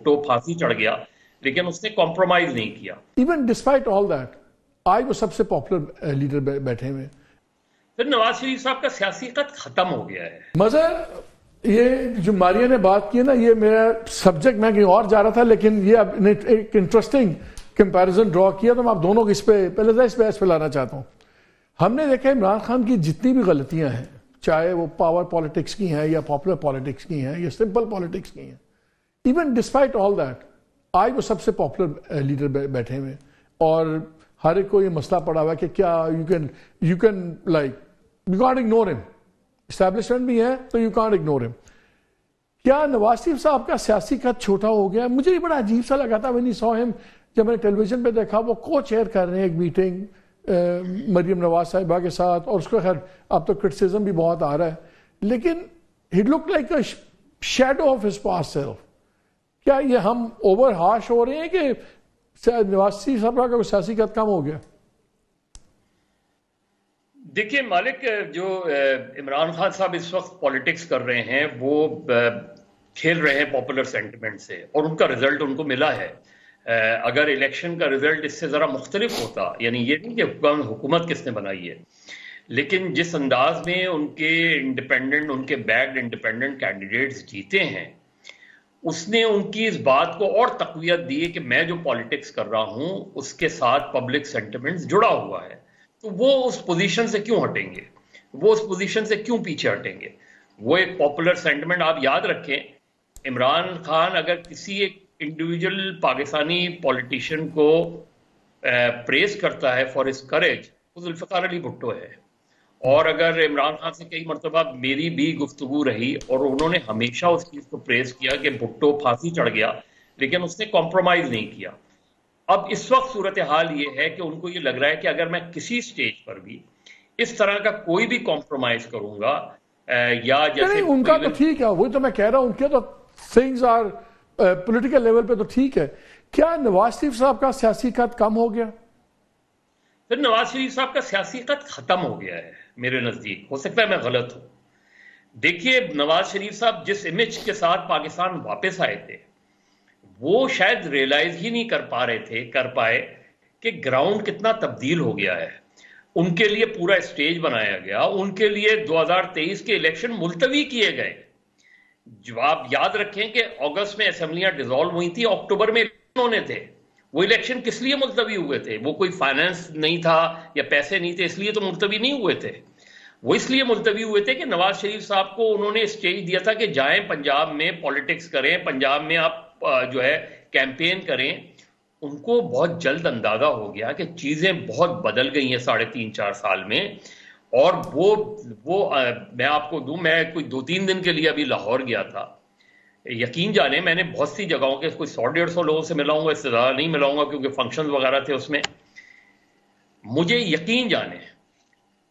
भुट्टो फांसी चढ़ गया, लेकिन उसने कॉम्प्रोमाइज नहीं किया। इवन डिस्पाइट ऑल दैट आज वो सबसे पॉपुलर लीडर बैठे हुए। फिर नवाज शरीफ साहब का सियासी कद खत्म हो गया है। मज़ा ये जो मारिया ने बात की ना, ये मेरा सब्जेक्ट मैं कहीं और जा रहा था, लेकिन ये अब एक इंटरेस्टिंग कंपैरिजन ड्रॉ किया तो मैं आप दोनों को इस पे बहस फैलाना चाहता हूँ। हमने देखा इमरान खान की जितनी भी गलतियां हैं, चाहे वो पावर पॉलिटिक्स की हैं या पॉपुलर पॉलिटिक्स की हैं या सिंपल पॉलिटिक्स की हैं, इवन डिस्पाइट ऑल दैट आज वो सबसे पॉपुलर लीडर बैठे हुए और हर एक को ये मसला पड़ा हुआ है कि क्या you can like you can't ignore him. Establishment भी है तो यू कांट इग्नोर हिम। क्या नवाज शरीफ साहब का सियासी कद छोटा हो गया? मुझे ये बड़ा अजीब सा लगा था व्हेन आई सॉ हिम, जब मैंने टेलीविजन पे देखा वो को चेयर कर रहे हैं एक मीटिंग मरियम नवाज साहिबा के साथ, और उसको खैर अब तो क्रिटिसिज्म भी बहुत आ रहा है, लेकिन he look like a shadow of his past self. क्या ये हम ओवर हार्श हो रहे हैं कि नवाज शरीफ साहब का सियासी कद कम हो गया? देखिए मालिक, जो इमरान खान साहब इस वक्त पॉलिटिक्स कर रहे हैं वो खेल रहे हैं पॉपुलर सेंटिमेंट से, और उनका रिजल्ट उनको मिला है। अगर इलेक्शन का रिजल्ट इससे ज़रा मुख्तलिफ होता, यानी ये नहीं कि हुकूमत किसने बनाई है, लेकिन जिस अंदाज में उनके बैक्ड इंडिपेंडेंट कैंडिडेट्स जीते हैं, उसने उनकी इस बात को और तक़वियत दी है कि मैं जो पॉलिटिक्स कर रहा हूं उसके साथ पब्लिक सेंटिमेंट्स जुड़ा हुआ है। तो वो उस पोजीशन से क्यों हटेंगे, वो उस पोजीशन से क्यों पीछे हटेंगे? वो एक पॉपुलर सेंटिमेंट, आप याद रखें, इमरान खान अगर किसी एक इंडिविजुअल पाकिस्तानी पॉलिटिशियन को प्रेज करता है फॉर हिज करेज, वो जुल्फ़िकार अली भुट्टो है। और अगर इमरान खान से कई मरतबा मेरी भी गुफ्तगू रही और उन्होंने हमेशा उस चीज को प्रेज किया कि भुट्टो फांसी चढ़ गया, लेकिन उसने कॉम्प्रोमाइज नहीं किया। अब इस वक्त सूरत हाल ये है कि उनको ये लग रहा है कि अगर मैं किसी स्टेज पर भी इस तरह का कोई भी कॉम्प्रोमाइज करूंगा या जैसे उनका तो ठीक है, वही तो मैं कह रहा हूं, उनके तो थिंग्स आर पॉलिटिकल लेवल पे तो ठीक है। क्या नवाज शरीफ साहब का सियासी कद कम हो गया? फिर नवाज शरीफ साहब का सियासी कद खत्म हो गया है मेरे नजदीक। हो सकता है मैं गलत हूं। देखिए, नवाज शरीफ साहब जिस इमेज के साथ पाकिस्तान वापस आए थे, वो शायद रियलाइज ही नहीं कर पाए कि ग्राउंड कितना तब्दील हो गया है। उनके लिए पूरा स्टेज बनाया गया, उनके लिए 2023 के इलेक्शन मुलतवी किए गए। जो आप याद रखें कि अगस्त में असेंबलियां डिसॉल्व हुई थी, अक्टूबर में होने थे। वो इलेक्शन किस लिए मुलतवी हुए थे? वो कोई फाइनेंस नहीं था या पैसे नहीं थे इसलिए तो मुलतवी नहीं हुए थे। वो इसलिए मुलतवी हुए थे कि नवाज शरीफ साहब को उन्होंने स्टेज दिया था कि जाएं पंजाब में पॉलिटिक्स करें, पंजाब में आप जो है कैंपेन करें। उनको बहुत जल्द अंदाजा हो गया कि चीजें बहुत बदल गई हैं 3.5-4 साल में। और वो मैं आपको दूं, मैं कोई 2-3 दिन के लिए अभी लाहौर गया था। यकीन जाने मैंने बहुत सी जगहों के कोई 100-150 लोगों से मिलाऊंगा, इससे ज्यादा नहीं मिलाऊंगा क्योंकि फंक्शंस वगैरह थे उसमें। मुझे यकीन जाने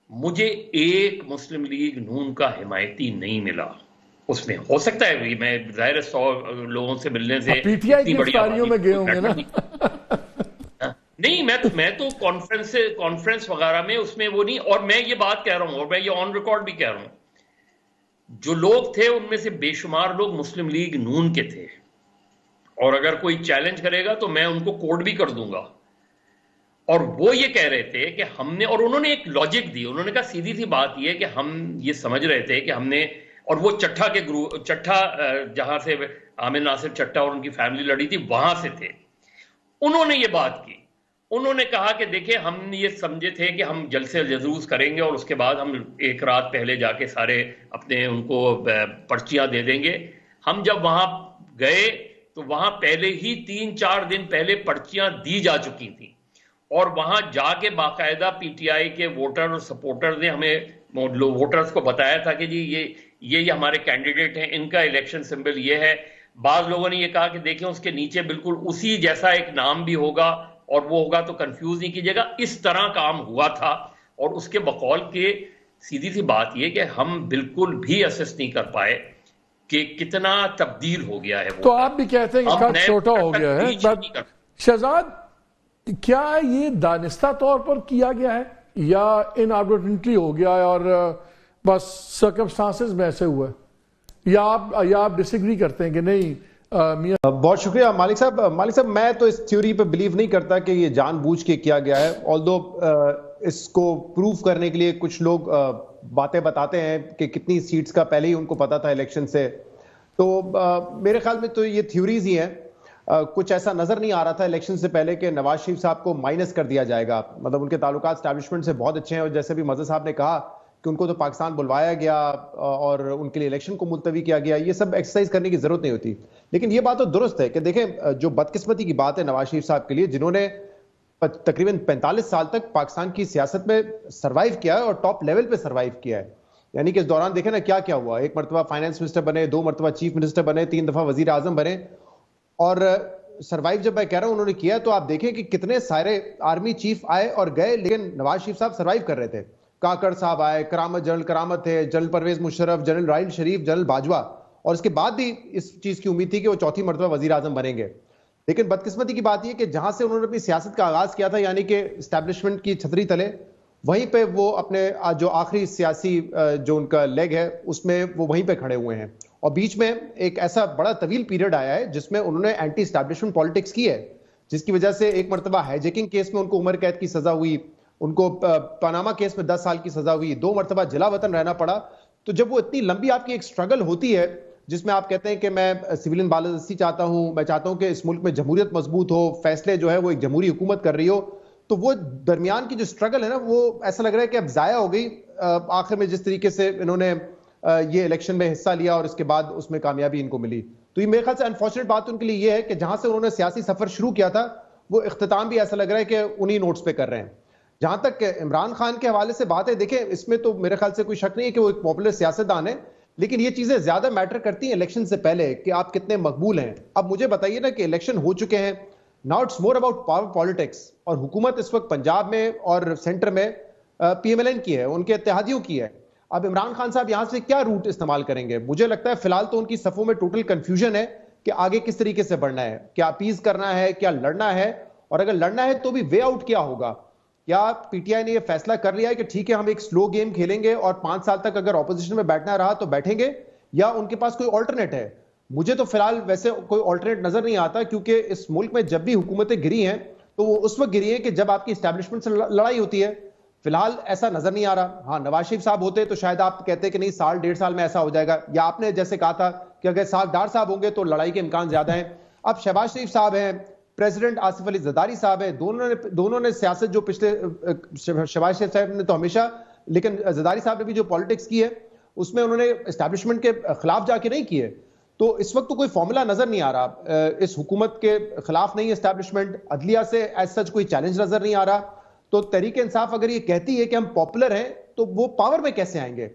मुझे एक मुस्लिम लीग नून का हिमायती नहीं मिला उसमें। हो सकता है मैं जाहिर 100 लोगों से मिलने से पीटीआई की इफ्तारियों में गए होंगे ना। नहीं, मैं तो कॉन्फ्रेंस वगैरह में उसमें वो नहीं। और मैं ये बात कह रहा हूं और मैं ये ऑन रिकॉर्ड भी कह रहा हूं, जो लोग थे उनमें से बेशुमार लोग मुस्लिम लीग नून के थे। और अगर कोई चैलेंज करेगा तो मैं उनको कोड भी कर दूंगा। और वो ये कह रहे थे कि हमने, और उन्होंने एक लॉजिक दी, उन्होंने कहा सीधी सी बात ये कि हम ये समझ रहे थे कि हमने, और वो चट्टा जहां से आमिर नासिर चट्टा और उनकी फैमिली लड़ी थी वहां से थे। उन्होंने ये बात की, उन्होंने कहा कि देखिए हम ये समझे थे कि हम जलसे जुलूस करेंगे और उसके बाद हम एक रात पहले जाके सारे अपने उनको पर्चियां दे देंगे। हम जब वहां गए तो वहां पहले ही 3-4 दिन पहले पर्चियां दी जा चुकी थी, और वहां जाके बाकायदा पीटीआई के वोटर और सपोर्टर ने हमें वोटर्स को बताया था कि जी ये हमारे कैंडिडेट हैं, इनका इलेक्शन सिंबल ये है। बाज लोगों ने ये कहा कि देखें उसके नीचे बिल्कुल उसी जैसा एक नाम भी होगा और वो होगा तो कंफ्यूज नहीं कीजिएगा। इस तरह काम हुआ था। और उसके बकौल के सीधी सी बात ये कि हम बिल्कुल भी असेस नहीं कर पाए कि कितना तब्दील हो गया है वो। तो आप भी कहते हैं कि छोटा हो गया है। शहजाद, क्या ये दानिस्ता तौर पर किया गया है या इनऑर्डिनेटली हो गया है और बस सर्कमस्टांसेस में ऐसे हुआ है, या आप डिसएग्री करते हैं कि नहीं बहुत शुक्रिया मालिक साहब। मालिक साहब, मैं तो इस थ्योरी पे बिलीव नहीं करता कि ये जानबूझ के किया गया है, ऑल्दो इसको प्रूव करने के लिए कुछ लोग बातें बताते हैं कि कितनी सीट्स का पहले ही उनको पता था इलेक्शन से। तो मेरे ख्याल में तो ये थ्योरीज ही हैं। कुछ ऐसा नजर नहीं आ रहा था इलेक्शन से पहले कि नवाज शरीफ साहब को माइनस कर दिया जाएगा। मतलब उनके ताल्लुकात एस्टैब्लिशमेंट से बहुत अच्छे हैं, और जैसे भी मज़हर साहब ने कहा कि उनको तो पाकिस्तान बुलवाया गया और उनके लिए इलेक्शन को मुलतवी किया गया, ये सब एक्सरसाइज करने की जरूरत नहीं होती। लेकिन ये बात तो दुरुस्त है कि देखें, जो बदकिस्मती की बात है नवाज शरीफ साहब के लिए, जिन्होंने तकरीबन 45 साल तक पाकिस्तान की सियासत में सर्वाइव किया है और टॉप लेवल पे सर्वाइव किया है। यानी कि इस दौरान देखें ना क्या क्या हुआ। 1 मरतबा फाइनेंस मिनिस्टर बने, 2 मरतबा चीफ मिनिस्टर बने, 3 दफा वजीर आजम बने। और सर्वाइव जब मैं कह रहा हूं उन्होंने किया, तो आप देखें कि कितने सारे आर्मी चीफ आए और गए, लेकिन नवाज शरीफ साहब सर्वाइव कर रहे थे। काकड़ साहब आए, करामत जनरल करामत थे, जनरल परवेज मुशर्रफ, जनरल राहिल शरीफ, जनरल बाजवा, और इसके बाद भी इस चीज की उम्मीद थी कि वो चौथी मरतबा वजीर आजम बनेंगे। लेकिन बदकिस्मती की बात यह कि जहां से उन्होंने अपनी सियासत का आगाज किया था, यानी कि एस्टैब्लिशमेंट की छतरी तले, वहीं पे वो अपने जो आखिरी सियासी जो उनका लेग है उसमें वो वहीं पे खड़े हुए हैं। और बीच में एक ऐसा बड़ा तवील पीरियड आया है जिसमें उन्होंने एंटी एस्टैब्लिशमेंट पॉलिटिक्स की है, जिसकी वजह से 1 मरतबा हाईजैकिंग केस में उनको उम्र कैद की सजा हुई, उनको पनामा केस में 10 साल की सजा हुई, 2 मरतबा जिला वतन रहना पड़ा। तो जब वो इतनी लंबी आपकी एक स्ट्रगल होती है जिसमें आप कहते हैं कि मैं सिविलियन बालादस्ती चाहता हूं, मैं चाहता हूं कि इस मुल्क में जमहूरियत मजबूत हो, फैसले जो है वो एक जमहूरी हुकूमत कर रही हो, तो वो दरमियान की जो स्ट्रगल है ना, वो ऐसा लग रहा है कि अब जाया हो गई। आखिर में जिस तरीके से इन्होंने ये इलेक्शन में हिस्सा लिया और इसके बाद उसमें कामयाबी इनको मिली, तो ये मेरे ख्याल से अनफॉर्चुनेट बात उनके लिए ये है कि जहां से उन्होंने सियासी सफर शुरू किया था, वो इख्तिताम भी ऐसा लग रहा है कि उन्हीं नोट्स पे कर रहे हैं। जहां तक इमरान खान के हवाले से बात है, देखें इसमें तो मेरे ख्याल से कोई शक नहीं है कि वो एक पॉपुलर सियासतदान है, लेकिन ये चीजें ज्यादा मैटर करती हैं इलेक्शन से पहले कि आप कितने मकबूल हैं। अब मुझे बताइए ना कि इलेक्शन हो चुके हैं, now it's more about power politics, और हुकूमत इस वक्त पंजाब में और सेंटर में पीएमएलएन की है, उनके इत्तेहादियों की है। अब इमरान खान साहब यहां से क्या रूट इस्तेमाल करेंगे? मुझे लगता है फिलहाल तो उनकी सफों में टोटल कंफ्यूजन है कि आगे किस तरीके से बढ़ना है, क्या अपीज करना है, क्या लड़ना है, और अगर लड़ना है तो भी वे आउट क्या होगा। क्या पीटीआई ने यह फैसला कर लिया है कि ठीक है हम एक स्लो गेम खेलेंगे और 5 साल तक अगर ऑपोजिशन में बैठना रहा तो बैठेंगे, या उनके पास कोई ऑल्टरनेट है? मुझे तो फिलहाल वैसे कोई ऑल्टरनेट नजर नहीं आता, क्योंकि इस मुल्क में जब भी हुकूमतें गिरी हैं तो वो उस वक्त गिरी है कि जब आपकी एस्टैब्लिशमेंट से लड़ाई होती है। फिलहाल ऐसा नजर नहीं आ रहा। हाँ, नवाज शरीफ साहब होते तो शायद आप कहते कि नहीं 1.5 साल में ऐसा हो जाएगा, या आपने जैसे कहा था कि अगर सागदार साहब होंगे तो लड़ाई के इम्कान ज्यादा है। अब शहबाज शरीफ साहब हैं, प्रेसिडेंट आसिफ अली जरदारी साहब है, दोनों ने सियासत जो पिछले शहबाज शरीफ साहब ने तो हमेशा, लेकिन जरदारी साहब ने भी जो पॉलिटिक्स की है उसमें उन्होंने एस्टैब्लिशमेंट के खिलाफ जाके नहीं किए। तो इस वक्त तो कोई फॉर्मूला नजर नहीं आ रहा। इस हुकूमत के खिलाफ नहीं एस्टैब्लिशमेंट, अदलिया से एज सच कोई चैलेंज नजर नहीं आ रहा। तो तहरीक इंसाफ अगर ये कहती है कि हम पॉपुलर हैं, तो वो पावर में कैसे आएंगे?